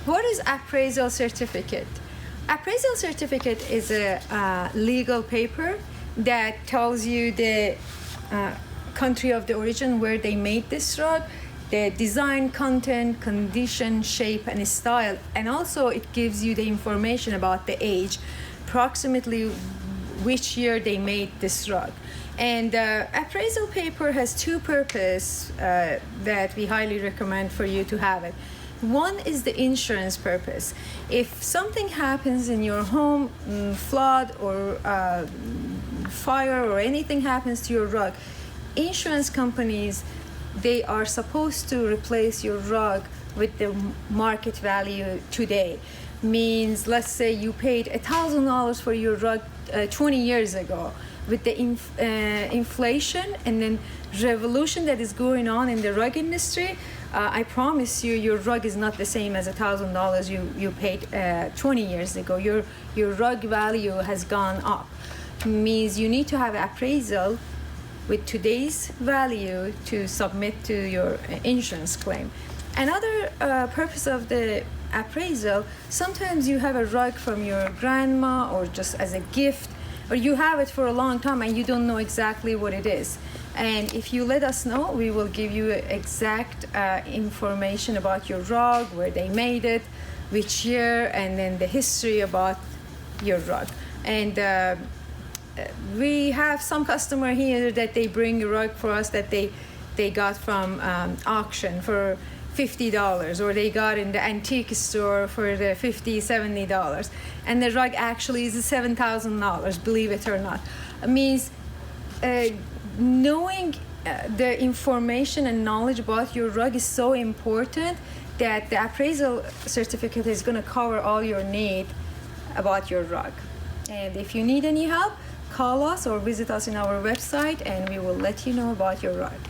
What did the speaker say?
What is appraisal certificate? Appraisal certificate is a legal paper that tells you the country of the origin where they made this rug, the design, content, condition, shape, and style, and also it gives you the information about the age, approximately which year they made this rug. And appraisal paper has two purposes that we highly recommend for you to have it. One is the insurance purpose. If something happens in your home, flood or fire or anything happens to your rug, insurance companies, they are supposed to replace your rug with the market value today. Means, let's say you paid $1,000 for your rug 20 years ago. With the inflation and then revolution that is going on in the rug industry, I promise you, your rug is not the same as $1,000 you paid 20 years ago. Your rug value has gone up. Means you need to have appraisal with today's value to submit to your insurance claim. Another purpose of the appraisal, sometimes you have a rug from your grandma or just as a gift, or you have it for a long time and you don't know exactly what it is. And if you let us know, we will give you exact information about your rug, where they made it, which year, and then the history about your rug. And we have some customer here that they bring a rug for us that they got from auction for $50, or they got in the antique store for the $50, $70, and the rug actually is $7,000, believe it or not. It means knowing the information and knowledge about your rug is so important that the appraisal certificate is going to cover all your need about your rug. And if you need any help, call us or visit us in our website and we will let you know about your rug.